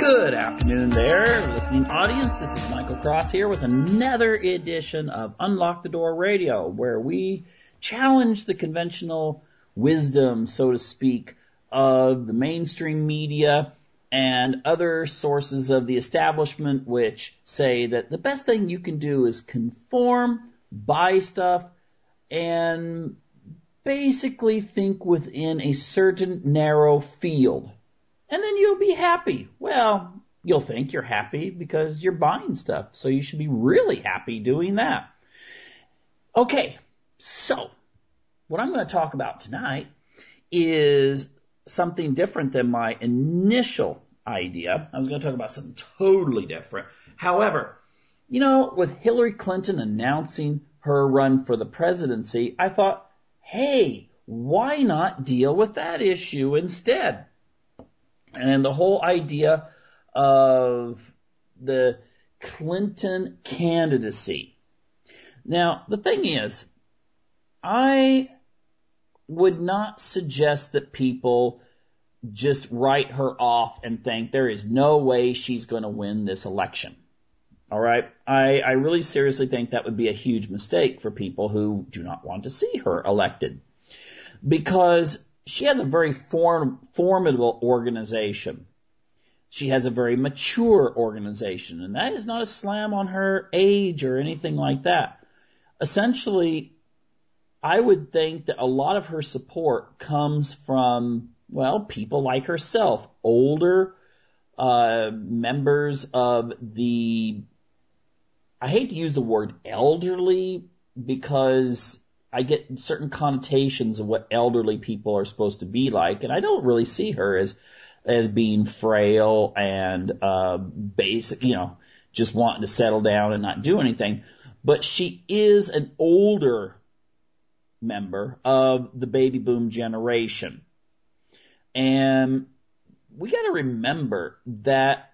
Good afternoon there, listening audience. This is Michael Cross here with another edition of Unlock the Door Radio, where we challenge the conventional wisdom, so to speak, of the mainstream media and other sources of the establishment which say that the best thing you can do is conform, buy stuff, and basically think within a certain narrow field. And then you'll be happy. Well, you'll think you're happy because you're buying stuff, so you should be really happy doing that. Okay, so what I'm going to talk about tonight is something different than my initial idea. I was going to talk about something totally different. However, with Hillary Clinton announcing her run for the presidency, I thought, hey, why not deal with that issue instead? And the whole idea of the Clinton candidacy. Now, the thing is, I would not suggest that people just write her off and think there is no way she's going to win this election. All right? I really seriously think that would be a huge mistake for people who do not want to see her elected. Because she has a very formidable organization. She has a very mature organization, and that is not a slam on her age or anything like that. Essentially, I would think that a lot of her support comes from, people like herself, older members of the, I hate to use the word elderly because I get certain connotations of what elderly people are supposed to be like, and I don't really see her as being frail and basic, just wanting to settle down and not do anything. But she is an older member of the baby boom generation. And we got to remember that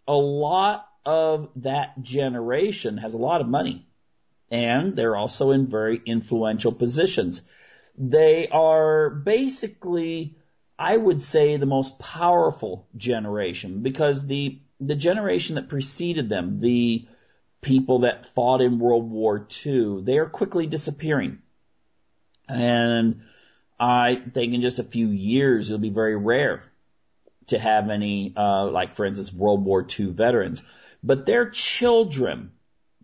a lot of that generation has a lot of money. And they're also in very influential positions. They are basically, I would say, the most powerful generation because the generation that preceded them, the people that fought in World War II, they are quickly disappearing. And I think in just a few years, it'll be very rare to have any, for instance, World War II veterans. But their children,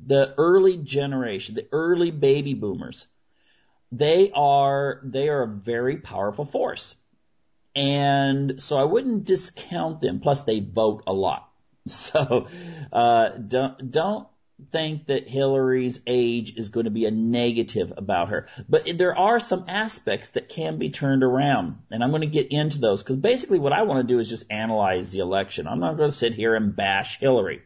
the early generation, the early baby boomers, they are a very powerful force. And so I wouldn't discount them. Plus they vote a lot. So, don't think that Hillary's age is going to be a negative about her. But there are some aspects that can be turned around. And I'm going to get into those because basically what I want to do is just analyze the election. I'm not going to sit here and bash Hillary.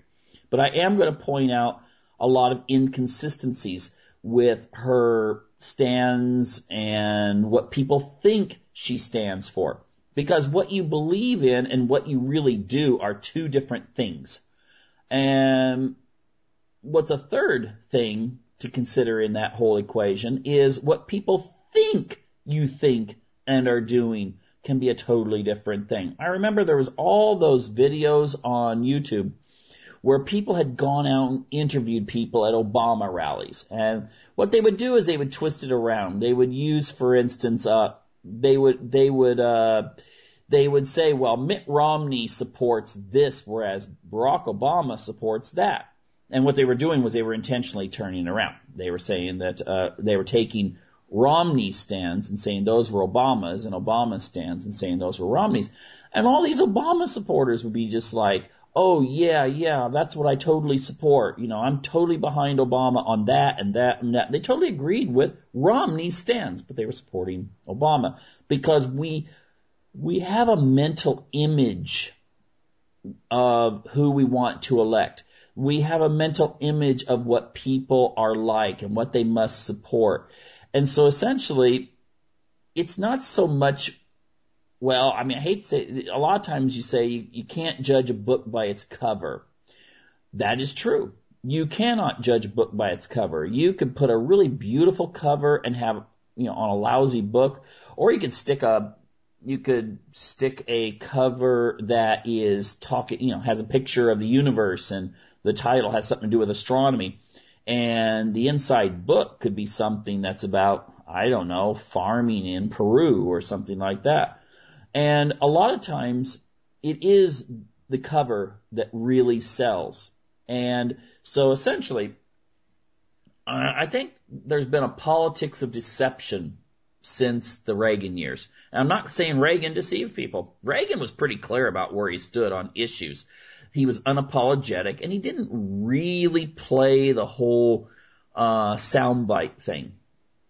But I am going to point out a lot of inconsistencies with her stands and what people think she stands for. Because what you believe in and what you really do are two different things. And what's a third thing to consider in that whole equation is what people think you think and are doing can be a totally different thing. I remember there was all those videos on YouTube where people had gone out and interviewed people at Obama rallies. And what they would do is they would twist it around. They would use, for instance, they would say, well, Mitt Romney supports this, whereas Barack Obama supports that. And what they were doing was they were intentionally turning it around. They were saying that they were taking Romney stands and saying those were Obama's, and Obama stands and saying those were Romney's. And all these Obama supporters would be just like, oh, yeah, that's what I totally support. I'm totally behind Obama on that and that and that. They totally agreed with Romney's stance, but they were supporting Obama because we have a mental image of who we want to elect. We have a mental image of what people are like and what they must support. And so essentially, it's not so much, I hate to say, a lot of times you say you can't judge a book by its cover. That is true. You cannot judge a book by its cover. You could put a really beautiful cover and have, on a lousy book, or you could stick a You could stick a cover that is talking, has a picture of the universe and the title has something to do with astronomy. And the inside book could be something that's about, I don't know, farming in Peru or something like that. And a lot of times it is the cover that really sells. And so essentially, I think there's been a politics of deception since the Reagan years. And I'm not saying Reagan deceived people. Reagan was pretty clear about where he stood on issues. He was unapologetic, and he didn't really play the whole soundbite thing.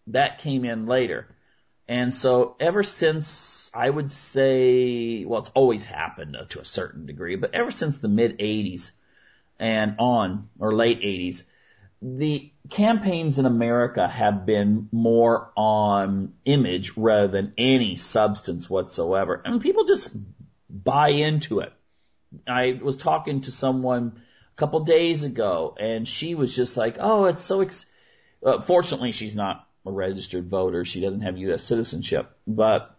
That came in later. And so ever since, I would say, well, it's always happened to a certain degree, but ever since the mid-'80s and on, or late 80s, the campaigns in America have been more on image rather than any substance whatsoever. And people just buy into it. I was talking to someone a couple days ago, and she was just like, oh, it's so fortunately, she's not a registered voter. She doesn't have U.S. citizenship. But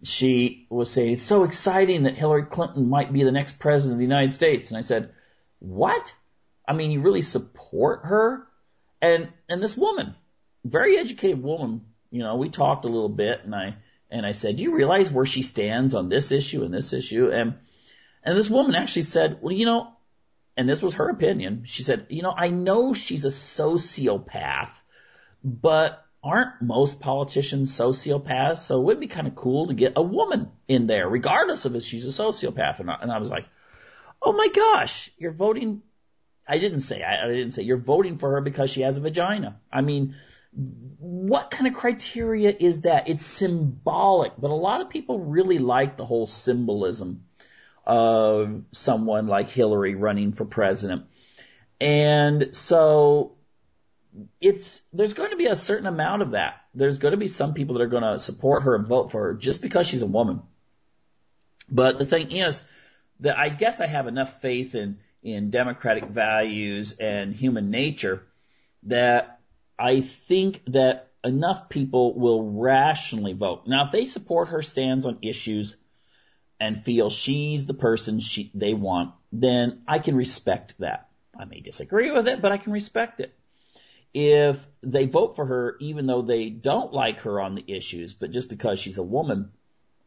she was saying, it's so exciting that Hillary Clinton might be the next president of the United States. And I said, what? I mean, you really support her? And this woman, very educated woman, we talked a little bit, and I said, do you realize where she stands on this issue and this issue? And this woman actually said, well, and this was her opinion. She said, I know she's a sociopath, but aren't most politicians sociopaths? So it would be kind of cool to get a woman in there, regardless of if she's a sociopath or not. And I was like, oh my gosh, you're voting. I didn't say you're voting for her because she has a vagina. I mean, what kind of criteria is that? It's symbolic, but a lot of people really like the whole symbolism of someone like Hillary running for president. And so there's going to be a certain amount of that. There's going to be some people that are going to support her and vote for her just because she's a woman. But the thing is that I guess I have enough faith in democratic values and human nature that I think that enough people will rationally vote. Now, if they support her stance on issues and feel she's the person they want, then I can respect that. I may disagree with it, but I can respect it. If they vote for her even though they don't like her on the issues, but just because she's a woman,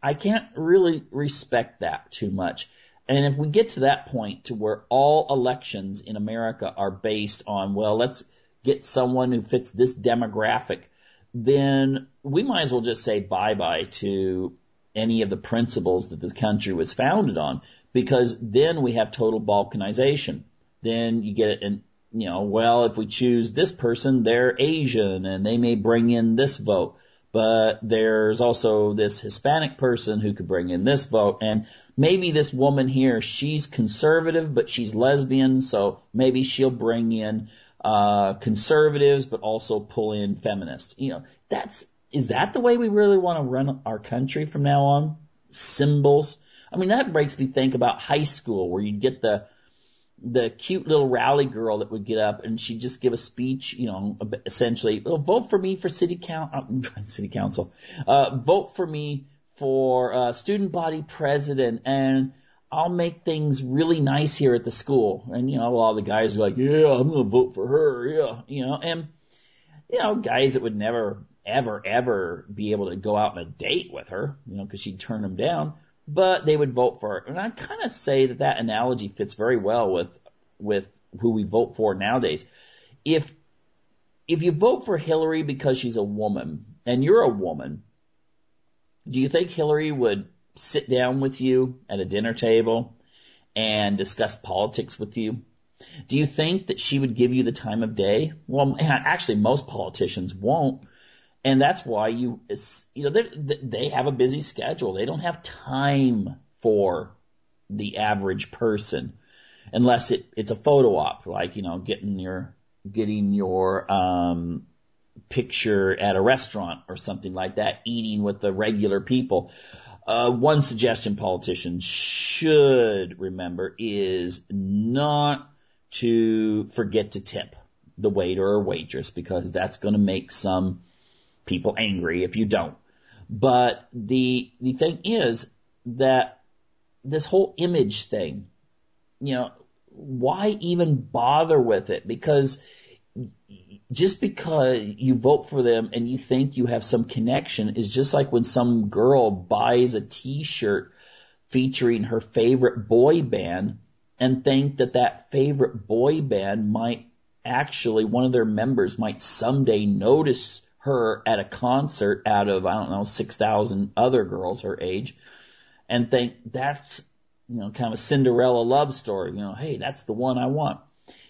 I can't really respect that too much. And if we get to that point to where all elections in America are based on, well, let's get someone who fits this demographic, then we might as well just say bye-bye to any of the principles that this country was founded on, because then we have total balkanization. Then you get it in, well, if we choose this person, they're Asian and they may bring in this vote. But there's also this Hispanic person who could bring in this vote. And maybe this woman here, she's conservative, but she's lesbian, so maybe she'll bring in conservatives, but also pull in feminists. Is that the way we really want to run our country from now on? Symbols? I mean, that makes me think about high school, where you'd get the cute little rally girl that would get up and she'd just give a speech, essentially, vote for me for city council, vote for me for student body president, and I'll make things really nice here at the school. And, a lot of the guys are like, yeah, I'm going to vote for her. Yeah. And, guys that would never, ever, ever be able to go out on a date with her, because she'd turn them down. But they would vote for her. And I kind of say that analogy fits very well with who we vote for nowadays. If you vote for Hillary because she's a woman, and you're a woman, do you think Hillary would sit down with you at a dinner table and discuss politics with you? Do you think that she would give you the time of day? Well, actually, most politicians won't. And that's why they have a busy schedule. They don't have time for the average person, unless it's a photo op, like, getting your picture at a restaurant or something like that, eating with the regular people. One suggestion politicians should remember is not to forget to tip the waiter or waitress, because that's going to make some people angry if you don't. But the thing is that this whole image thing, why even bother with it? Because just because you vote for them and you think you have some connection is just like when some girl buys a t-shirt featuring her favorite boy band and think that favorite boy band might actually, one of their members might someday notice her at a concert out of, 6,000 other girls her age and think that's, kind of a Cinderella love story. Hey, that's the one I want.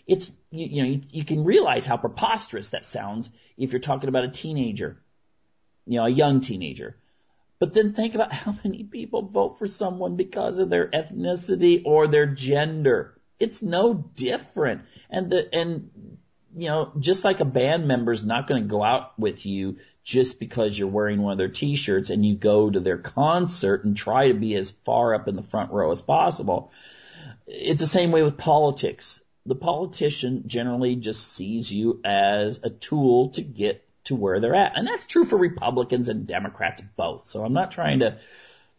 It's, you can realize how preposterous that sounds if you're talking about a teenager, a young teenager. But then think about how many people vote for someone because of their ethnicity or their gender. It's no different. And just like a band member's not going to go out with you just because you're wearing one of their t-shirts and you go to their concert and try to be as far up in the front row as possible. It's the same way with politics. The politician generally just sees you as a tool to get to where they're at. And that's true for Republicans and Democrats both. So I'm not trying to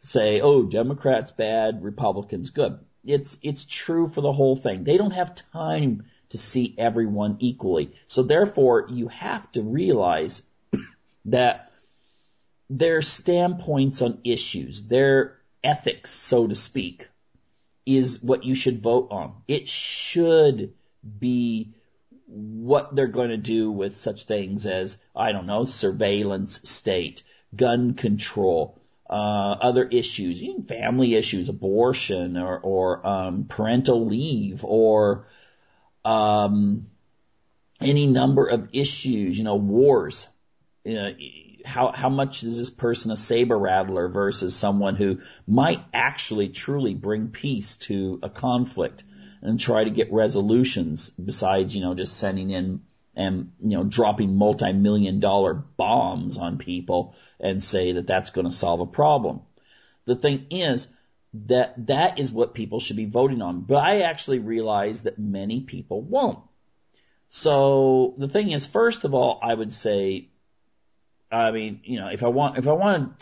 say, oh, Democrats bad, Republicans good. It's true for the whole thing. They don't have time to see everyone equally. So therefore, you have to realize that their standpoints on issues, their ethics, so to speak, is what you should vote on. It should be what they're going to do with such things as, surveillance state, gun control, other issues, even family issues, abortion or parental leave or any number of issues, wars. How much is this person a saber rattler versus someone who might actually truly bring peace to a conflict and try to get resolutions besides, just sending in and, dropping multi-million-dollar bombs on people and say that that's going to solve a problem. The thing is that is what people should be voting on. But I actually realize that many people won't. So the thing is, first of all, I would say, if I want to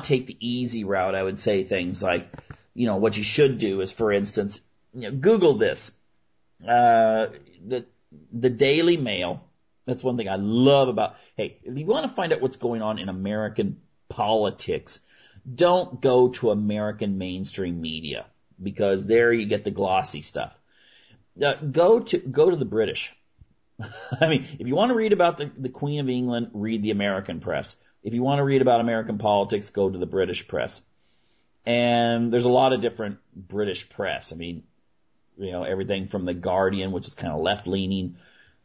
take the easy route, I would say things like, what you should do is, for instance, Google this. The Daily Mail. That's one thing I love about, hey, if you want to find out what's going on in American politics, don't go to American mainstream media because there you get the glossy stuff. Go to the British. If you want to read about the Queen of England, read the American press. If you want to read about American politics, go to the British press. And there's a lot of different British press. Everything from the Guardian, which is kind of left-leaning,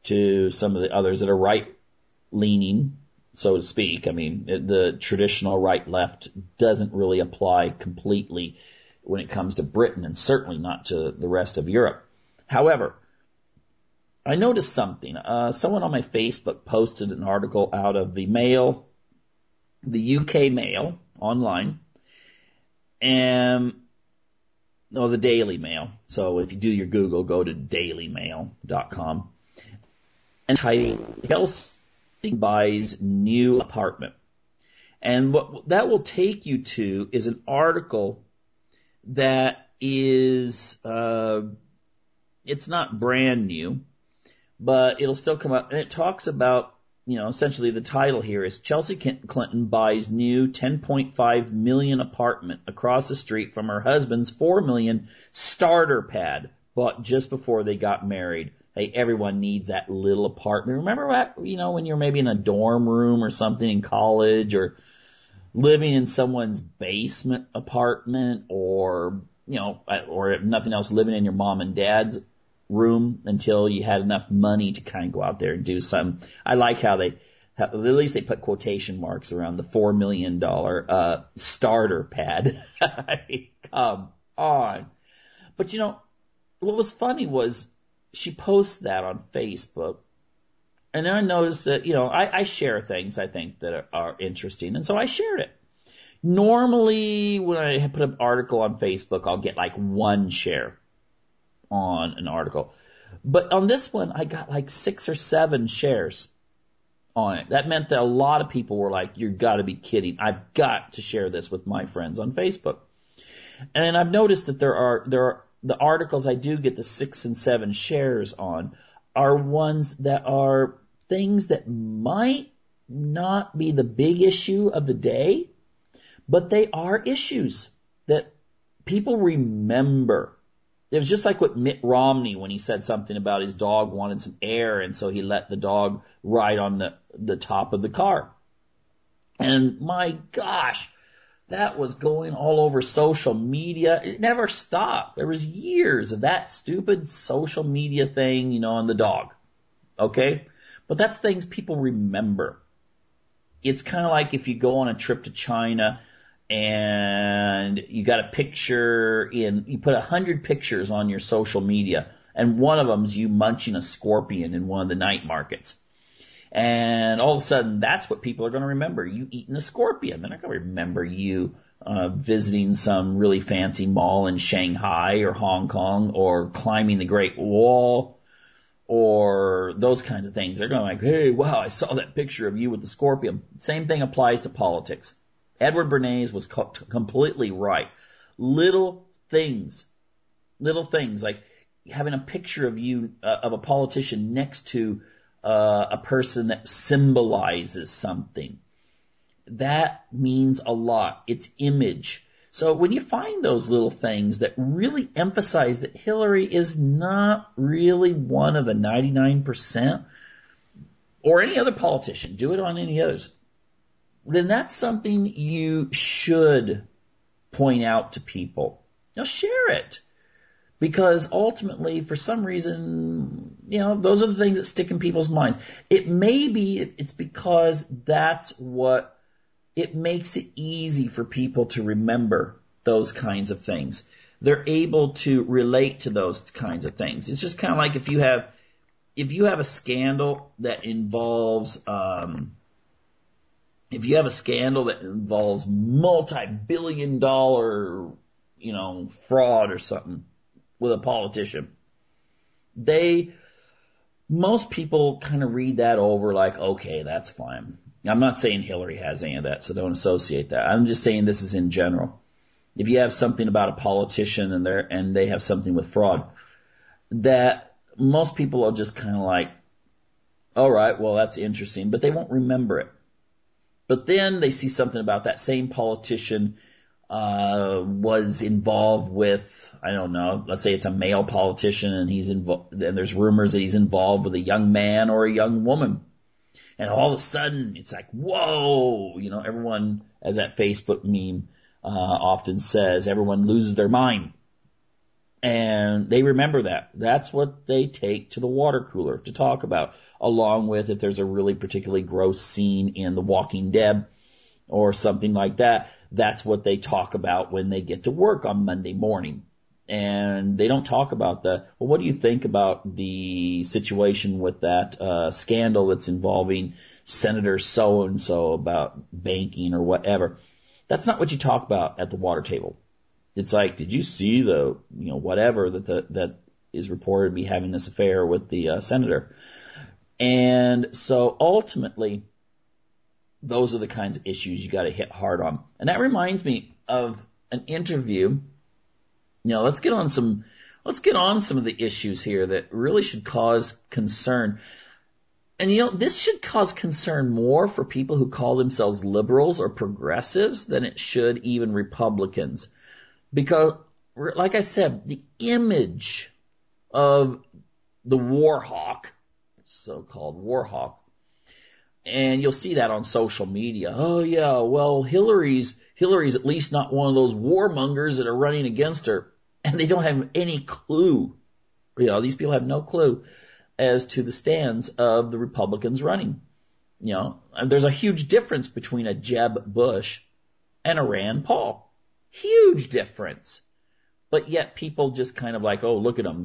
to some of the others that are right-leaning, so to speak. The traditional right-left doesn't really apply completely when it comes to Britain, and certainly not to the rest of Europe. However, I noticed something. Someone on my Facebook posted an article out of the Mail, the UK Mail, online, and the Daily Mail. So if you do your Google, go to dailymail.com and type Chelsea buys new apartment. And what that will take you to is an article that is, it's not brand new, but it'll still come up. And it talks about, essentially the title here is Chelsea Clinton buys new $10.5 million apartment across the street from her husband's $4 million starter pad bought just before they got married. Hey, everyone needs that little apartment. Remember that, when you're maybe in a dorm room or something in college or living in someone's basement apartment or if nothing else, living in your mom and dad's room until you had enough money to kind of go out there and do something. I like how at least they put quotation marks around the $4 million starter pad. Come on. But what was funny was she posts that on Facebook, and then I noticed that, I share things I think that are interesting, and so I shared it. Normally, when I put an article on Facebook, I'll get like one share on an article. But on this one, I got like 6 or 7 shares. on it. That meant that a lot of people were like, "You've got to be kidding. I've got to share this with my friends on Facebook." And I've noticed that there are the articles I do get the 6 and 7 shares on are ones that are things that might not be the big issue of the day, but they are issues that people remember. It was just like with Mitt Romney when he said something about his dog wanted some air, and so he let the dog ride on the top of the car. And my gosh, that was going all over social media. It never stopped. There was years of that stupid social media thing, on the dog. Okay? But that's things people remember. It's kind of like if you go on a trip to China and you got a picture you put 100 pictures on your social media, and one of them's you munching a scorpion in one of the night markets. And all of a sudden, that's what people are going to remember, you eating a scorpion. They're not going to remember you visiting some really fancy mall in Shanghai or Hong Kong or climbing the Great Wall or those kinds of things. They're going to be like, hey, wow, I saw that picture of you with the scorpion. Same thing applies to politics. Edward Bernays was completely right. Little things like having a picture of you, of a politician next to a person that symbolizes something. That means a lot. It's image. So when you find those little things that really emphasize that Hillary is not really one of the 99%, or any other politician, do it on any others, then that's something you should point out to people. Share it. Because ultimately, for some reason, those are the things that stick in people's minds. It's because that's what, it makes it easy for people to remember those kinds of things. They're able to relate to those kinds of things. It's just kind of like if you have a scandal that involves, multi-billion-dollar, fraud or something with a politician, most people kind of read that over like, okay, that's fine. I'm not saying Hillary has any of that, so don't associate that. I'm just saying this is in general. If you have something about a politician and they have something with fraud, that most people are just kind of like, all right, well, that's interesting, but they won't remember it. But then they see something about that same politician was involved with, I don't know, let's say it's a male politician and there's rumors that he's involved with a young man or a young woman. And all of a sudden it's like, whoa, everyone, as that Facebook meme often says, everyone loses their mind. And they remember that. That's what they take to the water cooler to talk about, along with if there's a really particularly gross scene in The Walking Dead or something like that. That's what they talk about when they get to work on Monday morning. And they don't talk about what do you think about the situation with that scandal that's involving Senator so-and-so about banking or whatever? That's not what you talk about at the water table. It's like, did you see the, whatever that is reported to be having this affair with the senator? And so ultimately, those are the kinds of issues you got to hit hard on. And that reminds me of an interview. Let's get on some of the issues here that really should cause concern. And this should cause concern more for people who call themselves liberals or progressives than it should even Republicans. Because, like I said, the image of the war hawk, so-called war hawk, and you'll see that on social media. Oh yeah, well, Hillary's at least not one of those warmongers that are running against her. And they don't have any clue. These people have no clue as to the stands of the Republicans running. There's a huge difference between a Jeb Bush and a Rand Paul. Huge difference. But yet people just kind of like, oh, look at them.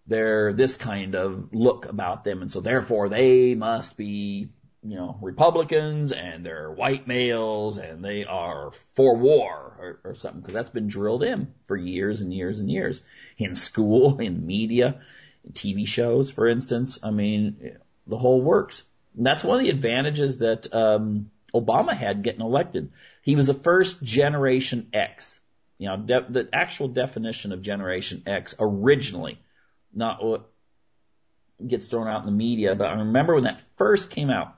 They're this kind of look about them. And so therefore they must be, Republicans, and they're white males and they are for war or something. Because that's been drilled in for years and years and years in school, in media, in TV shows, for instance. I mean, the whole works. That's one of the advantages that Obama had getting elected. He was the first Generation X. The actual definition of Generation X originally, not what gets thrown out in the media, but I remember when that first came out,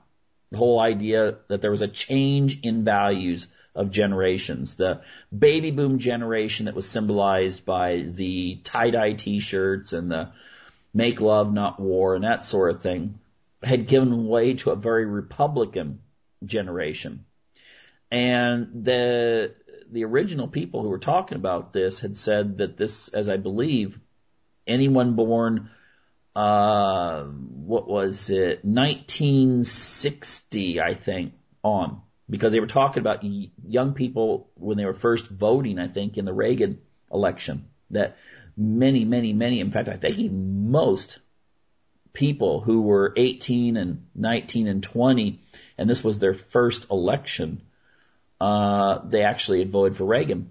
the whole idea that there was a change in values of generations. The baby boom generation that was symbolized by the tie-dye t-shirts and the make love, not war, and that sort of thing, had given way to a very Republican generation. And the original people who were talking about this had said that this, as I believe, anyone born, 1960, I think, on. Because they were talking about young people when they were first voting, I think, in the Reagan election. That many, in fact, I think most people who were 18 and 19 and 20, and this was their first election, they actually had voted for Reagan,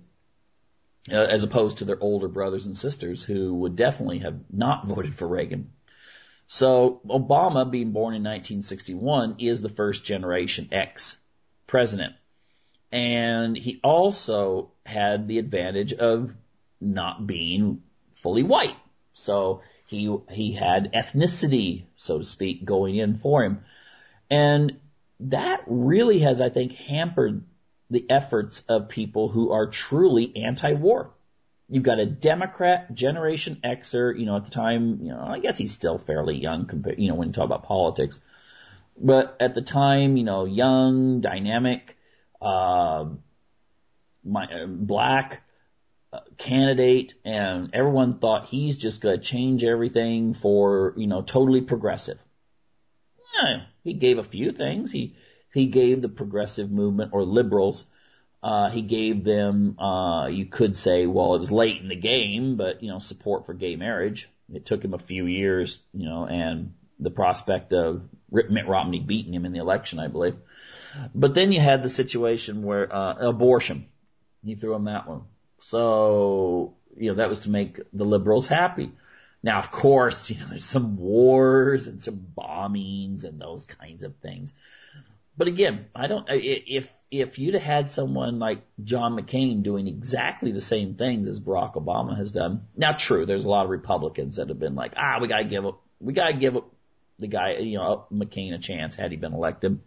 as opposed to their older brothers and sisters who would definitely have not voted for Reagan. So Obama, being born in 1961, is the first Generation X president. And he also had the advantage of not being fully white. So he had ethnicity, so to speak, going in for him. And that really has, I think, hampered the efforts of people who are truly anti-war. You've got a Democrat, Generation Xer, at the time, I guess he's still fairly young compared, when you talk about politics. But at the time, young, dynamic, black candidate, and everyone thought he's just going to change everything for, totally progressive. Yeah, he gave a few things. He gave the progressive movement, or liberals, he gave them, you could say, well, it was late in the game, but, support for gay marriage. It took him a few years, and the prospect of Mitt Romney beating him in the election, I believe. But then you had the situation where, abortion. He threw him that one. So, that was to make the liberals happy. Now, of course, there's some wars and some bombings and those kinds of things. But again, if you'd have had someone like John McCain doing exactly the same things as Barack Obama has done. Now, true, there's a lot of Republicans that have been like, we gotta give the guy, McCain a chance had he been elected.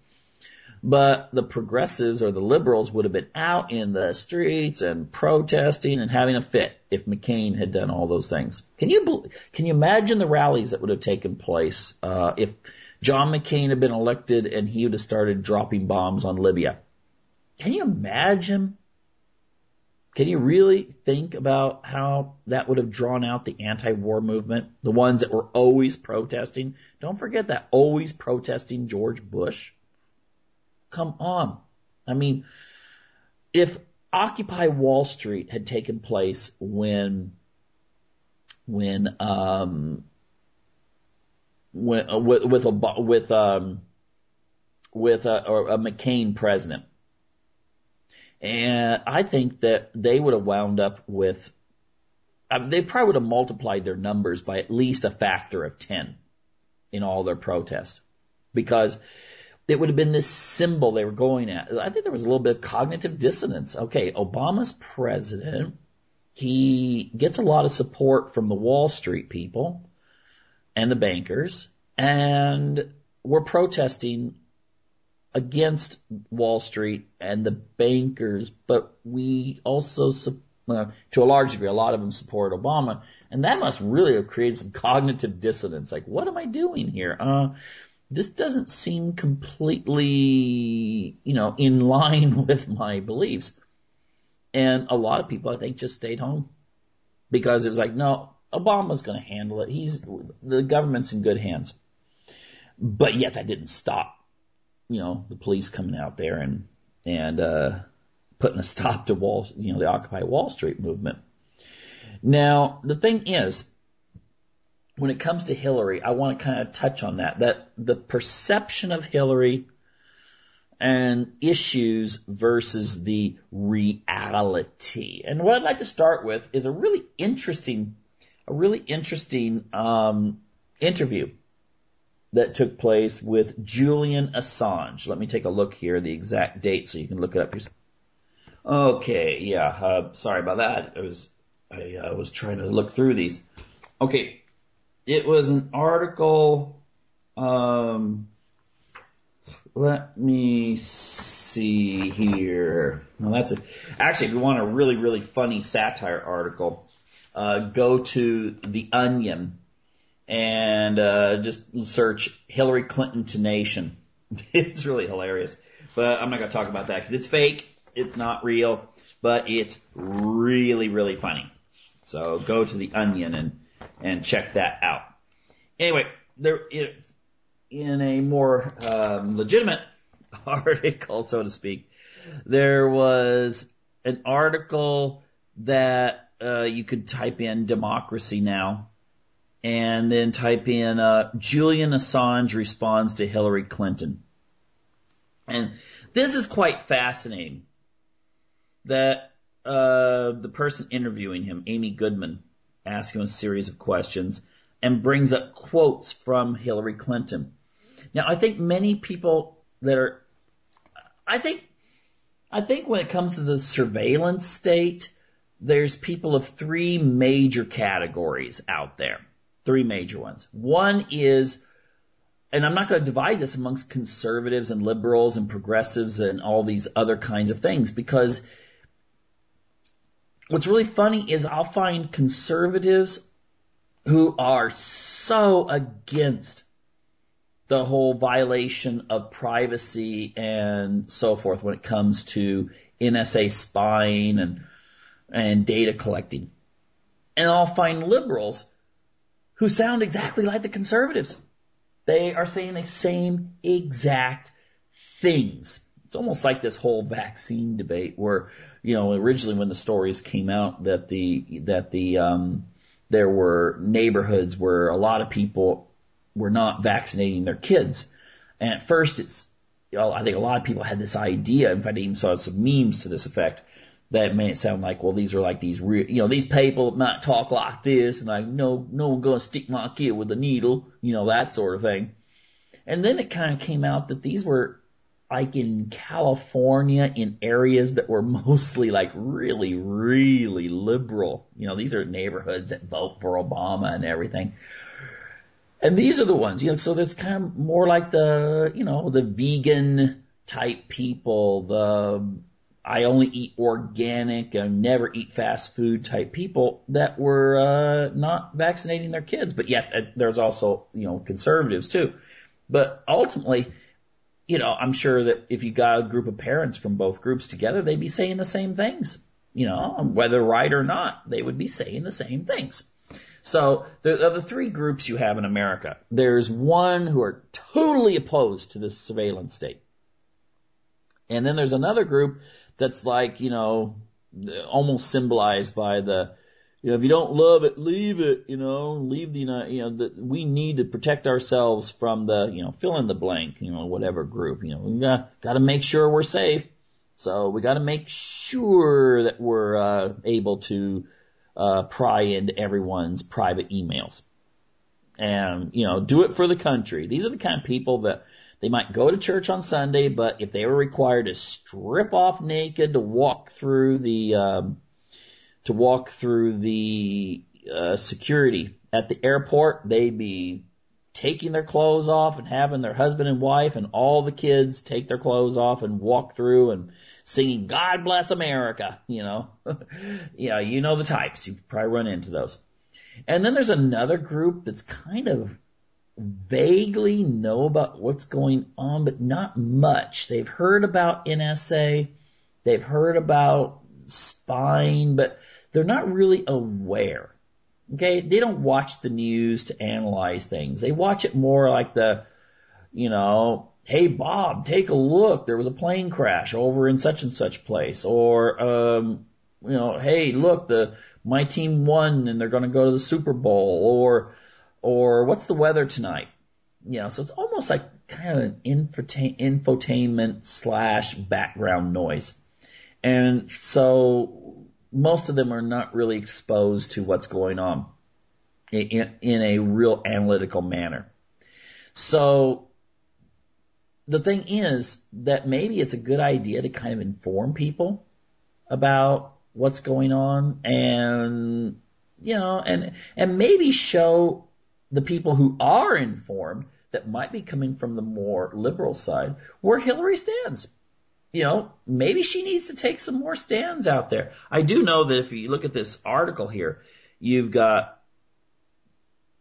But the progressives or the liberals would have been out in the streets and protesting and having a fit if McCain had done all those things. Can you imagine the rallies that would have taken place if John McCain had been elected and he would have started dropping bombs on Libya? Can you imagine? Can you really think about how that would have drawn out the anti-war movement? The ones that were always protesting. Don't forget that, always protesting George Bush. Come on. I mean, if Occupy Wall Street had taken place when with a McCain president, and I think that they would have wound up with, they probably would have multiplied their numbers by at least a factor of 10 in all their protests, because it would have been this symbol they were going at. I think there was a little bit of cognitive dissonance. Okay, Obama's president. He gets a lot of support from the Wall Street people and the bankers, and we're protesting against Wall Street and the bankers, but we also, to a large degree, a lot of them support Obama, and that must really have created some cognitive dissonance. Like, what am I doing here? This doesn't seem completely, in line with my beliefs. And a lot of people, I think, just stayed home because it was like, no, Obama's going to handle it. The government's in good hands. But yet that didn't stop, the police coming out there and putting a stop to the Occupy Wall Street movement. Now, the thing is, when it comes to Hillary, I want to kind of touch on that the perception of Hillary and issues versus the reality. And what I'd like to start with is a really interesting interview that took place with Julian Assange. Let me take a look here, the exact date, so you can look it up yourself. Okay, yeah, sorry about that. I was trying to look through these. Okay, it was an article, let me see here. Well, that's it. Actually, if you want a really, really funny satire article, go to The Onion and just search Hillary Clinton to Nation. It's really hilarious. But I'm not going to talk about that because it's fake. It's not real. But it's really, really funny. So go to The Onion and check that out. Anyway, in a more legitimate article, so to speak, there was an article that you could type in democracy now and then type in Julian Assange responds to Hillary Clinton. And this is quite fascinating that the person interviewing him, Amy Goodman, asks him a series of questions and brings up quotes from Hillary Clinton. Now, I think many people I think when it comes to the surveillance state, there's people of three major categories out there. Three major ones. One is, and I'm not going to divide this amongst conservatives and liberals and progressives and all these other kinds of things, because what's really funny is I'll find conservatives who are so against the whole violation of privacy and so forth when it comes to NSA spying and data collecting. And I'll find liberals who sound exactly like the conservatives. They are saying the same exact things. It's almost like this whole vaccine debate where, originally when the stories came out that there were neighborhoods where a lot of people were not vaccinating their kids. And at first I think a lot of people had this idea, in fact I even saw some memes to this effect, that made it sound like, well, these are like these real, these people might talk like this, and like, no one gonna stick my kid with a needle, that sort of thing. And then it kind of came out that these were like in California, in areas that were mostly like really, really liberal. These are neighborhoods that vote for Obama and everything. And these are the ones, so there's kind of more like the vegan type people, I only eat organic and never eat fast food type people that were not vaccinating their kids. But yet there's also, conservatives too. But ultimately, I'm sure that if you got a group of parents from both groups together, they'd be saying the same things. Whether right or not, they would be saying the same things. So there are the three groups you have in America. There's one who are totally opposed to this surveillance state. And then there's another group that's like, almost symbolized by the, if you don't love it, leave it, leave the, we need to protect ourselves from the, fill in the blank, whatever group, we got to make sure we're safe. So we got to make sure that we're, able to, pry into everyone's private emails and, do it for the country. These are the kind of people that, they might go to church on Sunday, but if they were required to strip off naked to walk through the security at the airport, they'd be taking their clothes off and having their husband and wife and all the kids take their clothes off and walk through and singing "God Bless America." Yeah, you know the types. You've probably run into those. And then there's another group that's kind of vaguely know about what's going on, but not much. They've heard about NSA, they've heard about spying, but they're not really aware. Okay? They don't watch the news to analyze things. They watch it more like hey Bob, take a look, there was a plane crash over in such and such place. Or, hey look, my team won and they're going to go to the Super Bowl. Or what's the weather tonight? So it's almost like kind of an infotainment / background noise. And so most of them are not really exposed to what's going on in a real analytical manner. So the thing is that maybe it's a good idea to kind of inform people about what's going on, and and maybe show the people who are informed that might be coming from the more liberal side where Hillary stands. Maybe she needs to take some more stands out there. I do know that if you look at this article here, you've got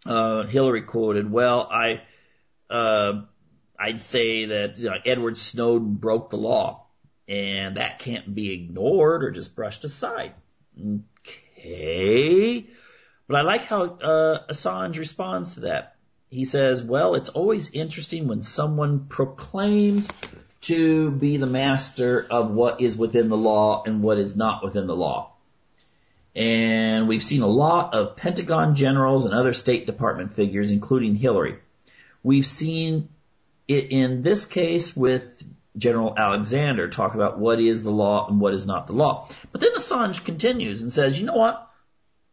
Hillary quoted, well, I'd say that Edward Snowden broke the law, and that can't be ignored or just brushed aside. Okay. But I like how Assange responds to that. He says, well, it's always interesting when someone proclaims to be the master of what is within the law and what is not within the law. And we've seen a lot of Pentagon generals and other State Department figures, including Hillary. We've seen it in this case with General Alexander talk about what is the law and what is not the law. But then Assange continues and says, you know what?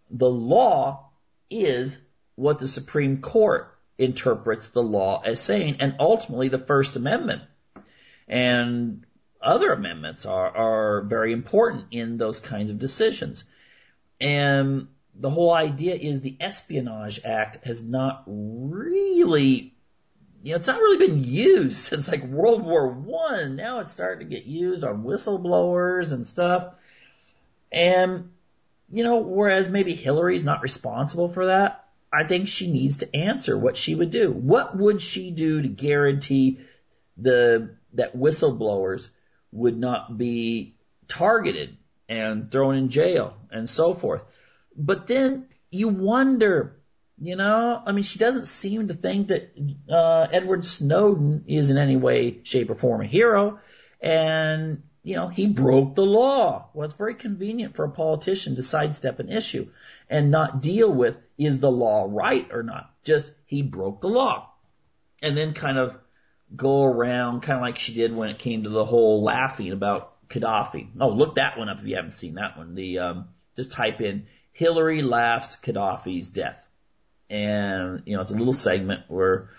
The law is what the Supreme Court interprets the law as saying, and ultimately the First Amendment. And other amendments are very important in those kinds of decisions. And the whole idea is the Espionage Act has not really, it's not really been used since like World War I. Now it's starting to get used on whistleblowers and stuff. And, whereas maybe Hillary's not responsible for that, I think she needs to answer what she would do. What would she do to guarantee that whistleblowers would not be targeted and thrown in jail and so forth? But then you wonder, she doesn't seem to think that Edward Snowden is in any way, shape, or form a hero. And, he broke the law. Well, it's very convenient for a politician to sidestep an issue and not deal with, is the law right or not? Just, he broke the law. And then kind of go around, kind of like she did when it came to the whole laughing about Gaddafi. Oh, look that one up if you haven't seen that one. Just type in Hillary laughs Gaddafi's death. And, it's a little segment where,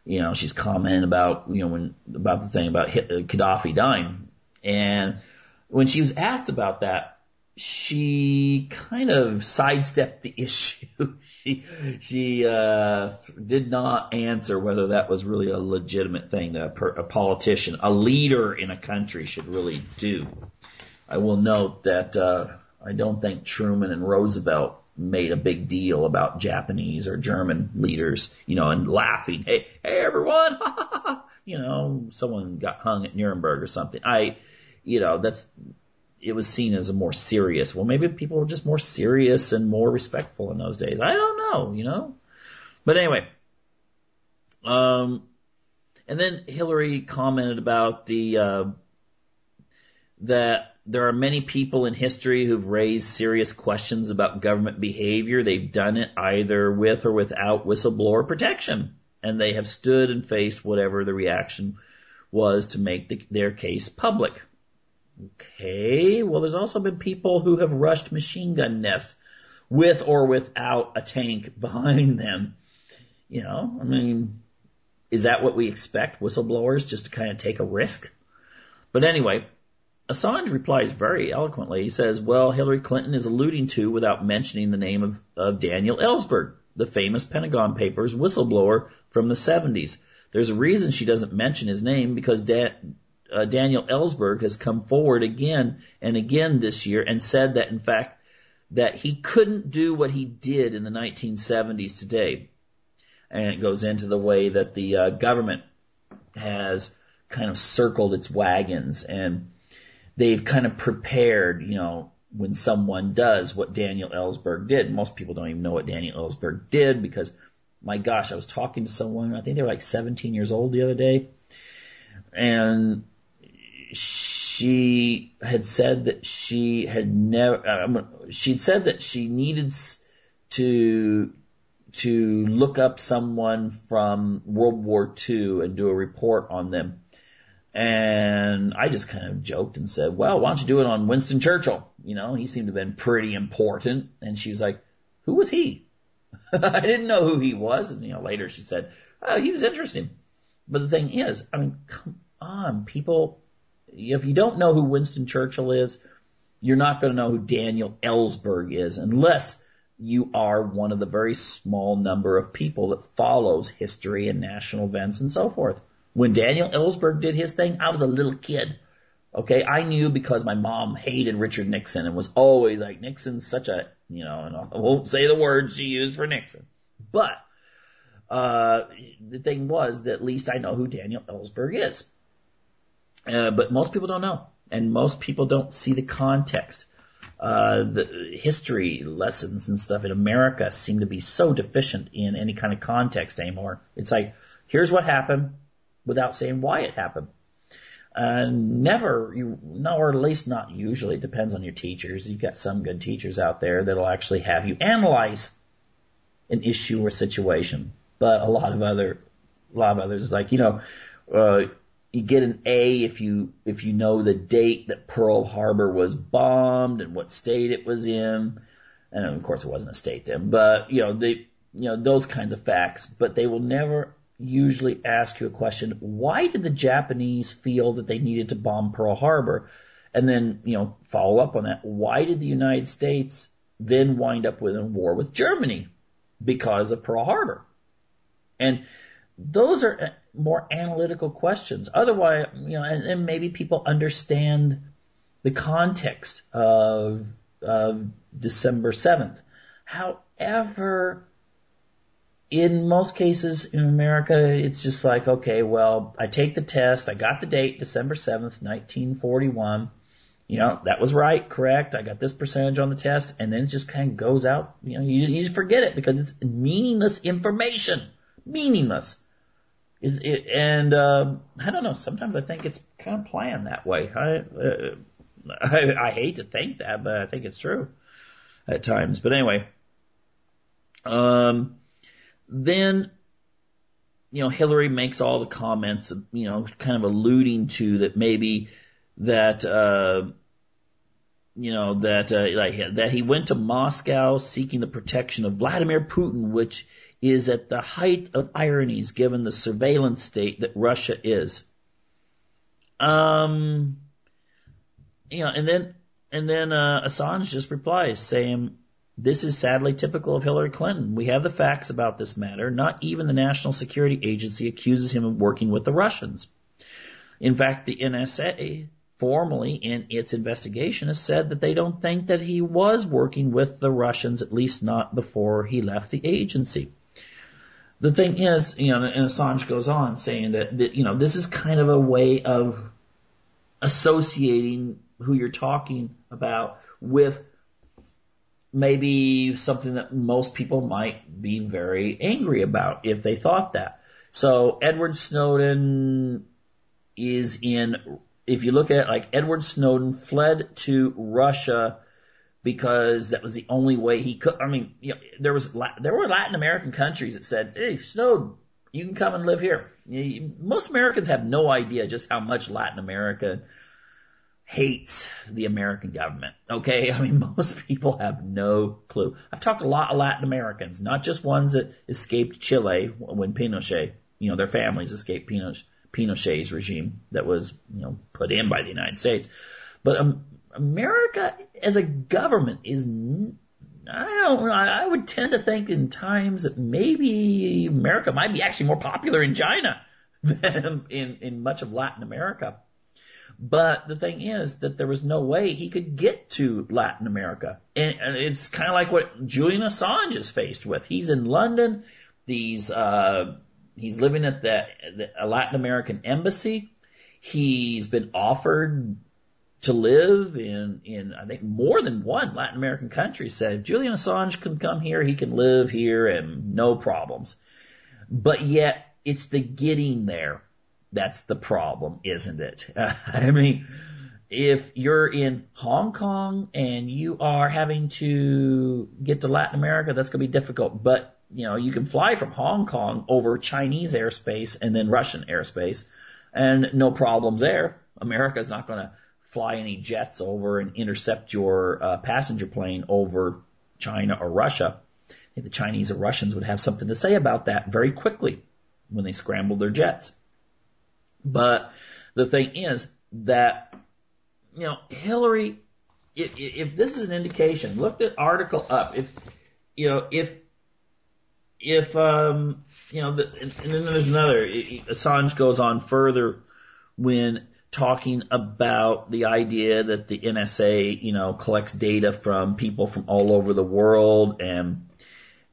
she's commenting about, about the thing about Gaddafi dying. And when she was asked about that, she kind of sidestepped the issue. She did not answer whether that was really a legitimate thing that a politician, a leader in a country should really do. I will note that I don't think Truman and Roosevelt made a big deal about Japanese or German leaders, and laughing. Hey everyone, someone got hung at Nuremberg or something. It was seen as a more serious. Well, maybe people were just more serious and more respectful in those days. I don't know, But anyway, and then Hillary commented about that there are many people in history who've raised serious questions about government behavior. They've done it either with or without whistleblower protection, and they have stood and faced whatever the reaction was to make their case public. Okay, well, there's also been people who have rushed machine gun nests with or without a tank behind them. Is that what we expect, whistleblowers, just to kind of take a risk? But anyway, Assange replies very eloquently. He says, well, Hillary Clinton is alluding to, without mentioning the name of Daniel Ellsberg, the famous Pentagon Papers whistleblower from the 70s. There's a reason she doesn't mention his name, because Daniel Ellsberg has come forward again and again this year and said that, in fact, that he couldn't do what he did in the 1970s today. And it goes into the way that the government has kind of circled its wagons, and they've kind of prepared, when someone does what Daniel Ellsberg did. Most people don't even know what Daniel Ellsberg did because, my gosh, I was talking to someone, I think they were like 17 years old the other day, and she had said that she had she'd said that she needed to look up someone from World War II and do a report on them. And I just kind of joked and said, well, why don't you do it on Winston Churchill? He seemed to have been pretty important. And she was like, who was he? I didn't know who he was. And, later she said, oh, he was interesting. But the thing is, I mean, come on, people, if you don't know who Winston Churchill is, you're not going to know who Daniel Ellsberg is unless you are one of the very small number of people that follows history and national events and so forth. When Daniel Ellsberg did his thing, I was a little kid. Okay, I knew because my mom hated Richard Nixon and was always like, Nixon's such a, and I won't say the words she used for Nixon. But the thing was that at least I know who Daniel Ellsberg is. But most people don't know. And most people don't see the context. The history lessons and stuff in America seem to be so deficient in any kind of context anymore. It's like, here's what happened without saying why it happened. Never, or at least not usually, it depends on your teachers. You've got some good teachers out there that'll actually have you analyze an issue or situation. But a lot of others is like, you get an A if you know the date that Pearl Harbor was bombed and what state it was in. And of course it wasn't a state then, but those kinds of facts, but they will never usually ask you a question. Why did the Japanese feel that they needed to bomb Pearl Harbor? And then, follow up on that. Why did the United States then wind up with a war with Germany? Because of Pearl Harbor. And those are more analytical questions. Otherwise, and maybe people understand the context of December 7th. However, in most cases in America, it's just like, okay, well, I take the test. I got the date, December 7th, 1941. That was right, correct. I got this percentage on the test, and then it just kind of goes out. You just forget it because it's meaningless information. Meaningless. And I don't know. Sometimes I think it's kind of planned that way. I hate to think that, but I think it's true at times. But anyway, then Hillary makes all the comments, kind of alluding to that maybe that that he went to Moscow seeking the protection of Vladimir Putin, which is at the height of ironies given the surveillance state that Russia is. And then Assange just replies saying, this is sadly typical of Hillary Clinton. We have the facts about this matter. Not even the National Security Agency accuses him of working with the Russians. In fact, the NSA formally in its investigation has said that they don't think that he was working with the Russians, at least not before he left the agency. The thing is, and Assange goes on saying that this is kind of a way of associating who you're talking about with maybe something that most people might be very angry about if they thought that. So Edward Snowden is if you look at like Edward Snowden fled to Russia because that was the only way he could. I mean, there were Latin American countries that said, hey, Snowden, you can come and live here. Most Americans have no idea just how much Latin America hates the American government. Okay. I mean, most people have no clue. I've talked to a lot of Latin Americans, not just ones that escaped Chile when Pinochet, their families escaped Pinochet's regime that was, put in by the United States. But America as a government is, I would tend to think in times that maybe America might be actually more popular in China than in much of Latin America. But the thing is that there was no way he could get to Latin America. And it's kind of like what Julian Assange is faced with. He's in London. He's living at the Latin American embassy. He's been offered to live in I think more than one Latin American country. Said if Julian Assange can come here, he can live here and no problems. But yet it's the getting there that's the problem, isn't it? I mean, if you're in Hong Kong and you are having to get to Latin America, that's going to be difficult. But, you can fly from Hong Kong over Chinese airspace and then Russian airspace and no problems there. America's not going to fly any jets over and intercept your passenger plane over China or Russia. I think the Chinese or Russians would have something to say about that very quickly when they scrambled their jets. But the thing is that, Hillary, if this is an indication, look the article up. And then there's another, Assange goes on further when talking about the idea that the NSA, collects data from people from all over the world and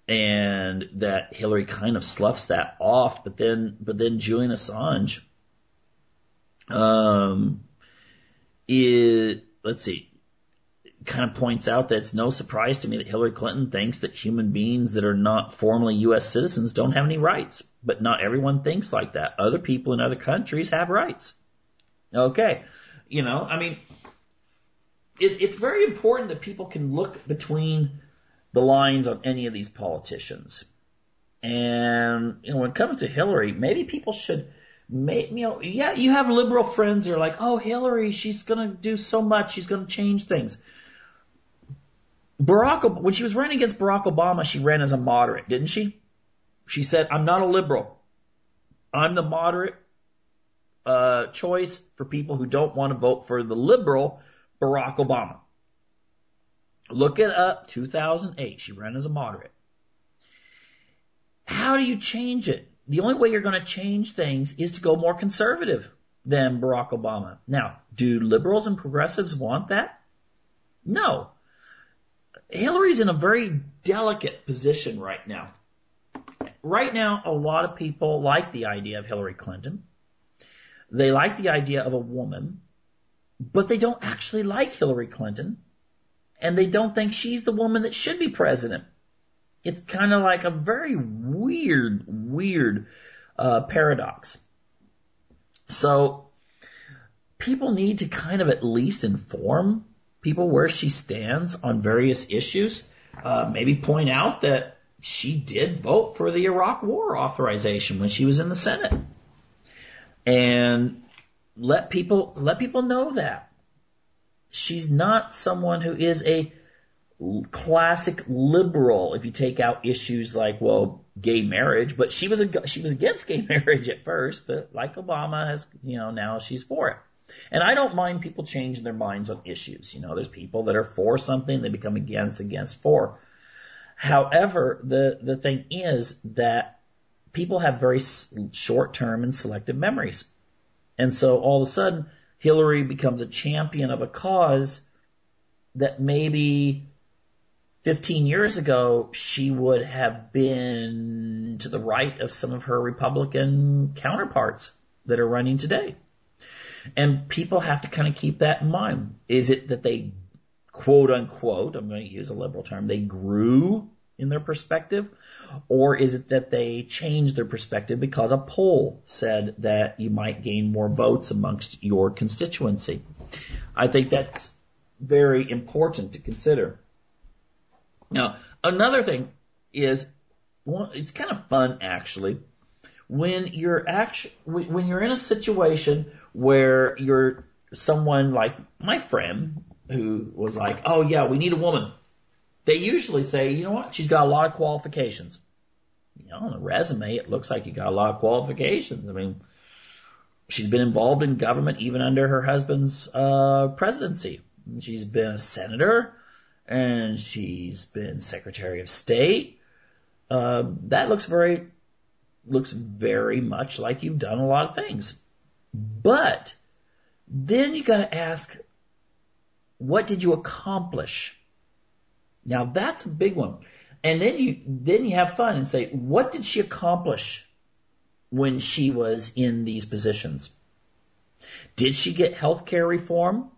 that Hillary kind of sloughs that off, but then Julian Assange, kind of points out that it's no surprise to me that Hillary Clinton thinks that human beings that are not formally U.S. citizens don't have any rights. But not everyone thinks like that. Other people in other countries have rights. Okay. It's very important that people can look between the lines on any of these politicians. And, when it comes to Hillary, maybe people should you have liberal friends that are like, oh, Hillary, she's going to do so much. She's going to change things. When she was running against Barack Obama, she ran as a moderate, didn't she? She said, I'm not a liberal. I'm the moderate choice for people who don't want to vote for the liberal Barack Obama. Look it up, 2008. She ran as a moderate. How do you change it? The only way you're going to change things is to go more conservative than Barack Obama. Now, do liberals and progressives want that? No. Hillary's in a very delicate position right now. Right now, a lot of people like the idea of Hillary Clinton. They like the idea of a woman, but they don't actually like Hillary Clinton, and they don't think she's the woman that should be president. It's kind of like a very weird paradox. So people need to kind of at least inform people where she stands on various issues. Maybe point out that she did vote for the Iraq War authorization when she was in the Senate. And let people know that. She's not someone who is a classic liberal if you take out issues like, gay marriage, but she was against gay marriage at first, but like Obama has, now she's for it. And I don't mind people changing their minds on issues. There's people that are for something, they become against for. However, the thing is that people have very short-term and selective memories. And so all of a sudden, Hillary becomes a champion of a cause that maybe 15 years ago, she would have been to the right of some of her Republican counterparts that are running today. And people have to kind of keep that in mind. Is it that they, quote unquote, I'm going to use a liberal term, they grew in their perspective? Or is it that they changed their perspective because a poll said that you might gain more votes amongst your constituency? I think that's very important to consider. Now, another thing is, it's kind of fun actually, when you're in a situation where you're someone like my friend who was like, oh yeah, we need a woman. They usually say, you know what, she's got a lot of qualifications. On the resume, it looks like you got a lot of qualifications. I mean, she's been involved in government even under her husband's presidency. She's been a senator, and she's been Secretary of State. That looks very much like you've done a lot of things. But then you got to ask, what did you accomplish? Now that's a big one. And then you have fun and say, what did she accomplish when she was in these positions? Did she get health care reform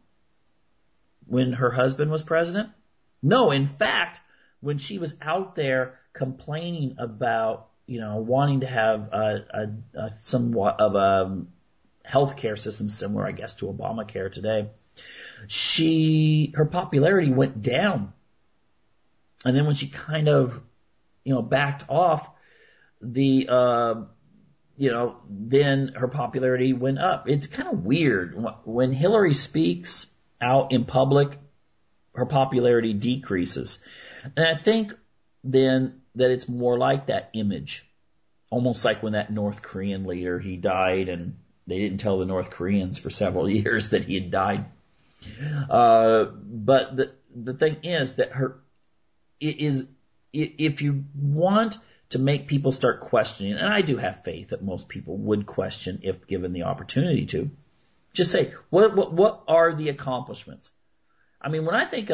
when her husband was president? No, in fact, when she was out there complaining about, wanting to have a somewhat of a healthcare system similar, I guess, to Obamacare today, her popularity went down. And then when she kind of, backed off, then her popularity went up. It's kind of weird. When Hillary speaks out in public, her popularity decreases. And I think then that it's more like that image. Almost like when that North Korean leader, he died and they didn't tell the North Koreans for several years that he had died. But the thing is that if you want to make people start questioning, and I do have faith that most people would question if given the opportunity to, just say, what are the accomplishments? I mean, when I think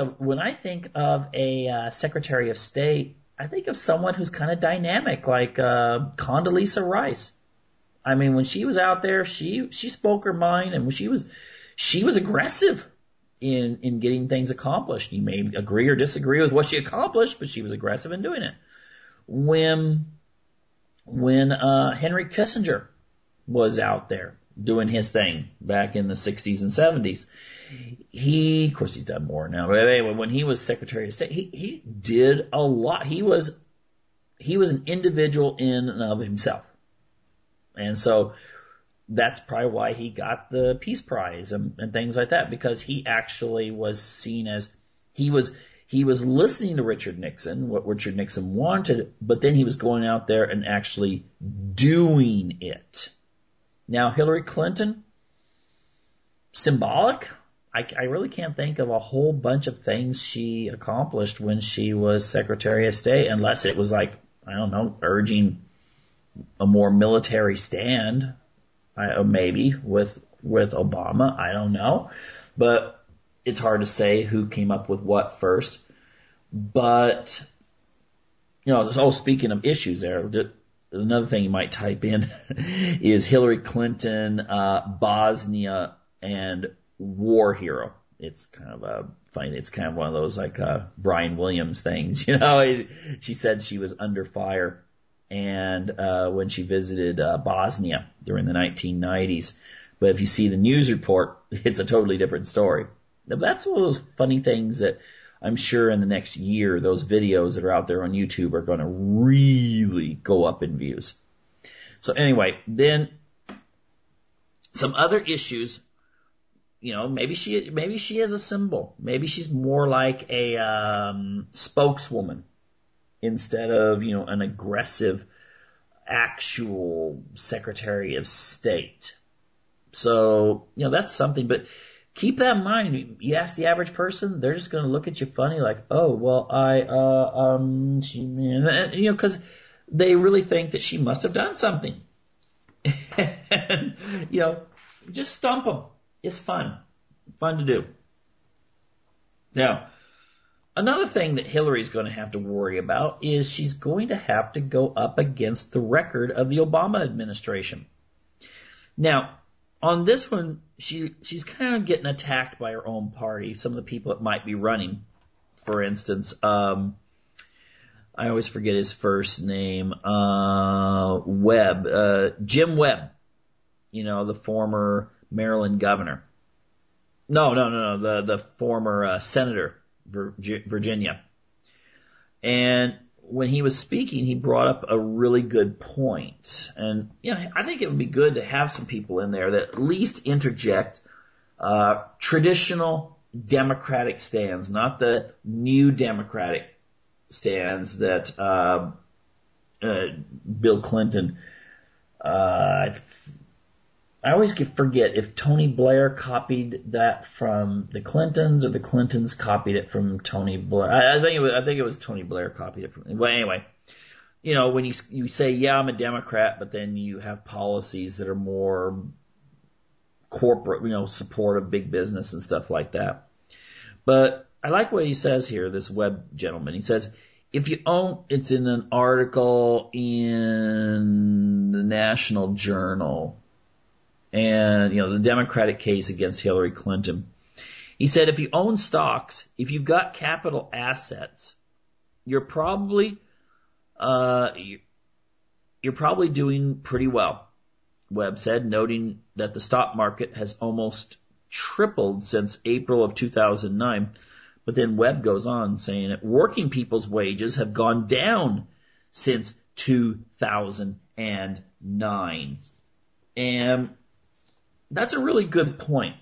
of a Secretary of State, I think of someone who's kind of dynamic, like Condoleezza Rice. I mean, when she was out there, she spoke her mind, and when she was aggressive in getting things accomplished. You may agree or disagree with what she accomplished, but she was aggressive in doing it. When Henry Kissinger was out there doing his thing back in the 60s and 70s, of course he's done more now, but anyway, when he was Secretary of State, he did a lot. He was an individual in and of himself. And so that's probably why he got the Peace Prize and things like that, because he actually was seen as, he was listening to Richard Nixon, what Richard Nixon wanted, but then he was going out there and actually doing it. Now, Hillary Clinton, symbolic. I really can't think of a whole bunch of things she accomplished when she was Secretary of State, unless it was like, I don't know, urging a more military stand, maybe with Obama. I don't know. But it's hard to say who came up with what first. But, speaking of issues there, another thing you might type in is Hillary Clinton, Bosnia, and war hero. It's kind of funny. It's kind of one of those like Brian Williams things. She said she was under fire, and when she visited Bosnia during the 1990s. But if you see the news report, it's a totally different story. That's one of those funny things that I'm sure in the next year, those videos that are out there on YouTube are going to really go up in views. So anyway, then some other issues. Maybe she is a symbol. Maybe she's more like a spokeswoman instead of, an aggressive actual Secretary of State. So, that's something. But keep that in mind. You ask the average person, they're just going to look at you funny, like, oh, well, because they really think that she must have done something. And, just stump them. It's fun to do. Now, another thing that Hillary's going to have to worry about is she's going to have to go up against the record of the Obama administration. Now, on this one, she's kind of getting attacked by her own party. Some of the people that might be running, for instance, I always forget his first name, Webb, Jim Webb, the former Maryland governor. No, the former senator, Virginia. And when he was speaking, he brought up a really good point. And, I think it would be good to have some people in there that at least interject traditional Democratic stands, not the new Democratic stands that Bill Clinton, I always forget if Tony Blair copied that from the Clintons or the Clintons copied it from Tony Blair. I think it was Tony Blair copied it from. Well, anyway, when you say, yeah, I'm a Democrat, but then you have policies that are more corporate, support of big business and stuff like that. But I like what he says here, this Webb gentleman. He says, if you own, it's in an article in the National Journal. And, the Democratic case against Hillary Clinton. He said, if you own stocks, if you've got capital assets, you're probably doing pretty well, Webb said, noting that the stock market has almost tripled since April of 2009. But then Webb goes on saying that working people's wages have gone down since 2009. And that's a really good point.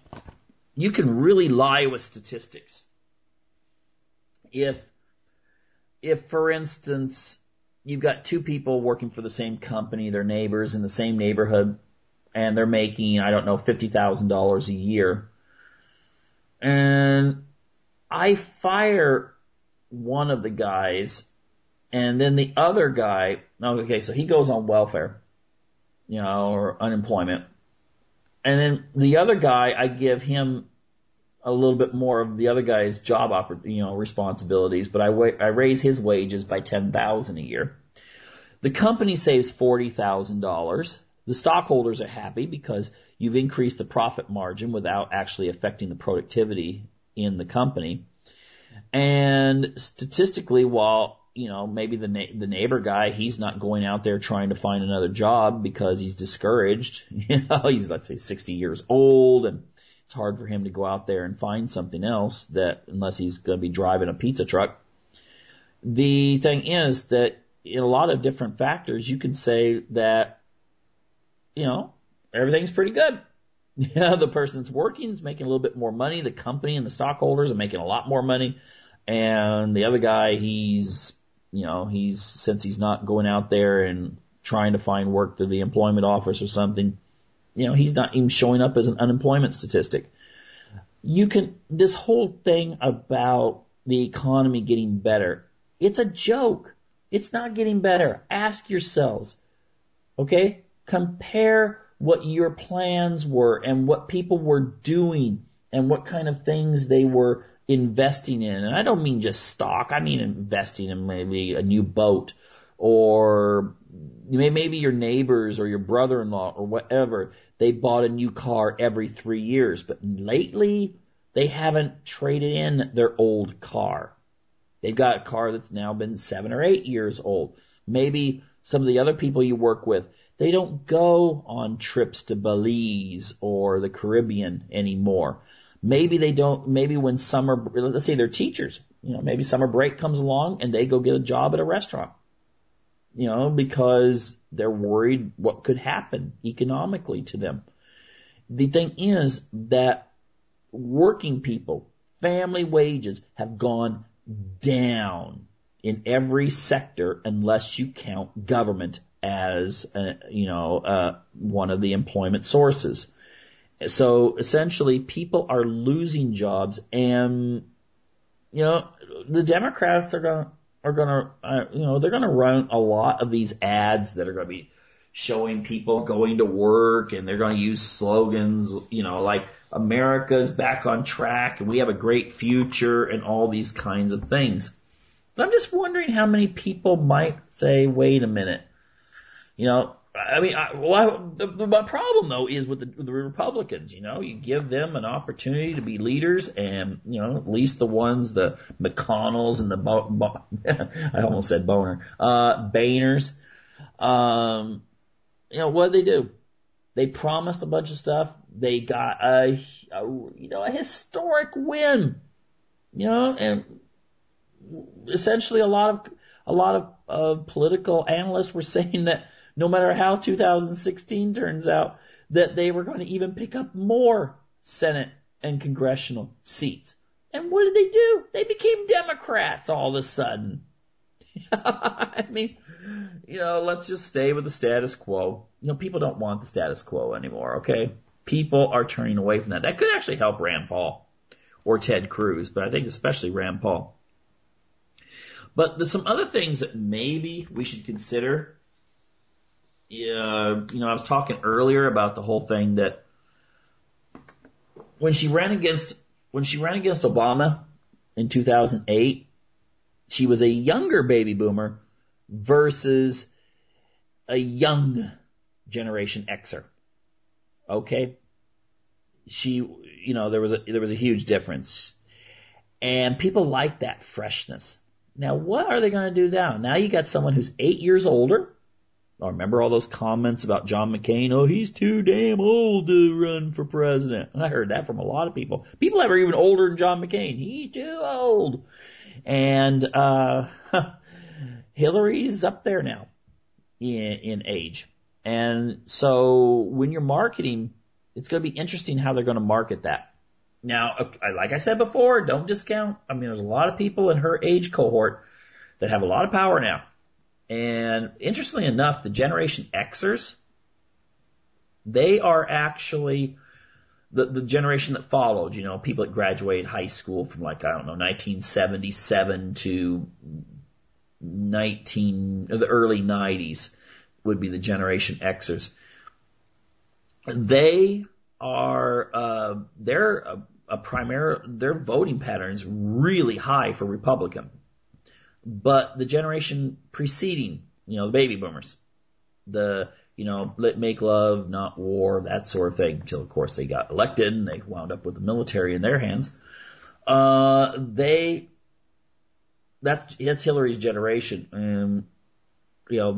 You can really lie with statistics. If if, for instance, you've got two people working for the same company, they're neighbors in the same neighborhood, and they're making, I don't know, $50,000 a year, and I fire one of the guys, and then the other guy, okay, so he goes on welfare, or unemployment, and then the other guy, I give him a little bit more of the other guy's job, responsibilities, but I raise his wages by $10,000 a year. The company saves $40,000. The stockholders are happy because you've increased the profit margin without actually affecting the productivity in the company. And statistically, while, maybe the neighbor guy, he's not going out there trying to find another job because he's discouraged. He's, let's say, 60 years old, and it's hard for him to go out there and find something else unless he's going to be driving a pizza truck. The thing is that in a lot of different factors, you can say that, everything's pretty good. The person that's working is making a little bit more money. The company and the stockholders are making a lot more money. And the other guy, since he's not going out there and trying to find work through the employment office or something, he's not even showing up as an unemployment statistic. This whole thing about the economy getting better, it's a joke. It's not getting better. Ask yourselves, okay? Compare what your plans were and what people were doing and what kind of things they were investing in. And I don't mean just stock. I mean investing in maybe a new boat, or maybe your neighbors or your brother-in-law or whatever. They bought a new car every 3 years, but lately they haven't traded in their old car. They've got a car that's now been 7 or 8 years old. Maybe some of the other people you work with, they don't go on trips to Belize or the Caribbean anymore. Maybe they don't, maybe when let's say they're teachers, maybe summer break comes along and they go get a job at a restaurant, because they're worried what could happen economically to them. The thing is that working people, family wages have gone down in every sector unless you count government as one of the employment sources. So essentially, people are losing jobs, and the Democrats are gonna they're gonna run a lot of these ads that are gonna be showing people going to work, and they're gonna use slogans, like America's back on track and we have a great future and all these kinds of things. But I'm just wondering how many people might say, wait a minute, my problem though is with the Republicans. You give them an opportunity to be leaders, and at least the ones, the McConnells and the I almost said Boner, Boehners. What do? They promised a bunch of stuff. They got a historic win. And essentially a lot of political analysts were saying that no matter how 2016 turns out, that they were going to even pick up more Senate and congressional seats. And what did they do? They became Democrats all of a sudden. I mean, let's just stay with the status quo. People don't want the status quo anymore, okay? People are turning away from that. That could actually help Rand Paul or Ted Cruz, but I think especially Rand Paul. But there's some other things that maybe we should consider. I was talking earlier about the whole thing that when she ran against Obama in 2008, she was a younger baby boomer versus a young Generation Xer. Okay? There was a huge difference. And people like that freshness. Now, what are they going to do now? Now you got someone who's 8 years older. I remember all those comments about John McCain. Oh, he's too damn old to run for president. And I heard that from a lot of people. People that were even older than John McCain. He's too old. And Hillary's up there now in age. And so when you're marketing, it's going to be interesting how they're going to market that. Now, like I said before, don't discount. I mean, there's a lot of people in her age cohort that have a lot of power now. And interestingly enough, the Generation Xers, they are actually the generation that followed, people that graduated high school from 1977 to the early 90s would be the Generation Xers. They are, their voting pattern is really high for Republican. But the generation preceding, the baby boomers, make love, not war, that sort of thing, until of course they got elected and they wound up with the military in their hands. That's Hillary's generation. They go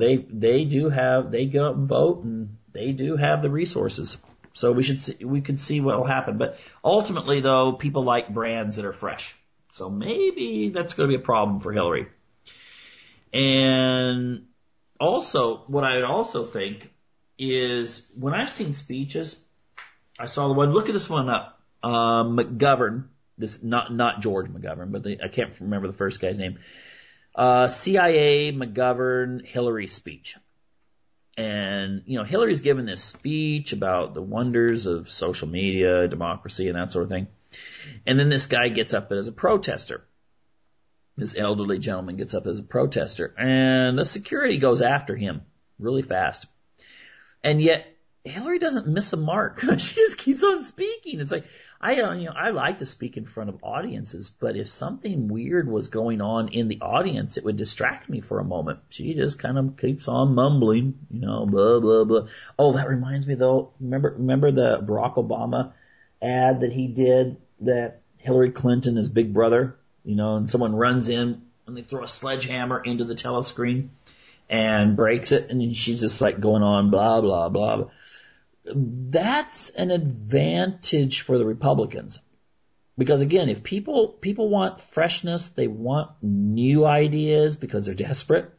out and vote, and they do have the resources. So we could see what will happen. But ultimately, though, people like brands that are fresh. So maybe that's going to be a problem for Hillary. And also, what I would also think is when I've seen speeches, I saw the one, look at this one up, McGovern, this, not George McGovern, but I can't remember the first guy's name, CIA McGovern Hillary speech. And, Hillary's given this speech about the wonders of social media, democracy, and that sort of thing. And then this guy gets up as a protester. This elderly gentleman gets up as a protester. And the security goes after him really fast. And yet, Hillary doesn't miss a mark. She just keeps on speaking. It's like, I like to speak in front of audiences, but if something weird was going on in the audience, it would distract me for a moment. She just kind of keeps on mumbling, blah, blah, blah. Oh, that reminds me though, remember the Barack Obama ad that he did, that Hillary Clinton is Big Brother, and someone runs in and they throw a sledgehammer into the telescreen and breaks it, and she's just like going on, blah, blah, blah. That's an advantage for the Republicans. Because again, if people want freshness, they want new ideas because they're desperate.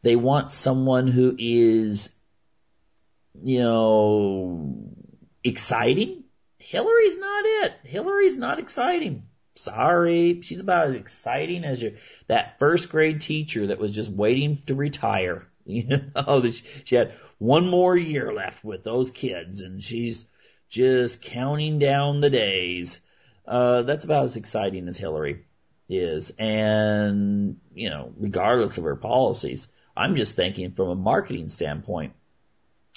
They want someone who is, exciting. Hillary's not it. Hillary's not exciting. Sorry. She's about as exciting as that first grade teacher that was just waiting to retire. She had one more year left with those kids, and she's just counting down the days. That's about as exciting as Hillary is. And, regardless of her policies, I'm just thinking from a marketing standpoint,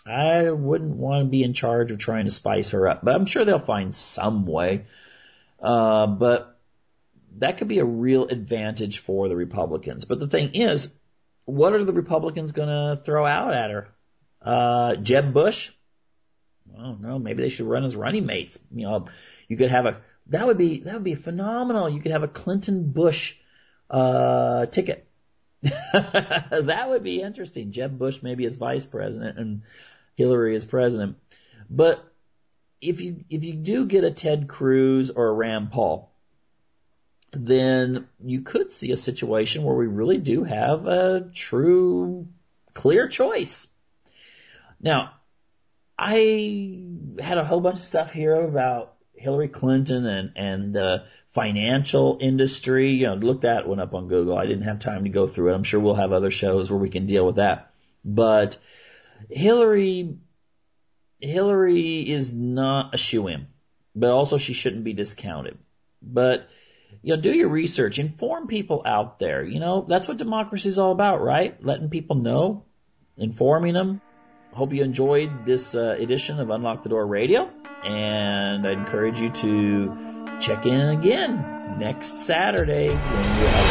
I wouldn't want to be in charge of trying to spice her up. But I'm sure they'll find some way. But that could be a real advantage for the Republicans. But the thing is, what are the Republicans going to throw out at her? Jeb Bush? Well, no, maybe they should run as running mates. You could have that would be phenomenal. You could have a Clinton Bush ticket. That would be interesting. Jeb Bush maybe as vice president and Hillary as president. But if you do get a Ted Cruz or a Rand Paul, then you could see a situation where we really do have a true, clear choice. Now, I had a whole bunch of stuff here about Hillary Clinton and the financial industry. Looked that one up on Google. I didn't have time to go through it. I'm sure we'll have other shows where we can deal with that. But Hillary is not a shoo-in, but also she shouldn't be discounted. But do your research. Inform people out there. That's what democracy is all about, right? Letting people know, informing them. Hope you enjoyed this edition of Unlock the Door Radio, and I encourage you to check in again next Saturday when we have.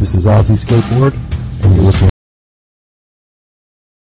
This is Ozzy Skateboard.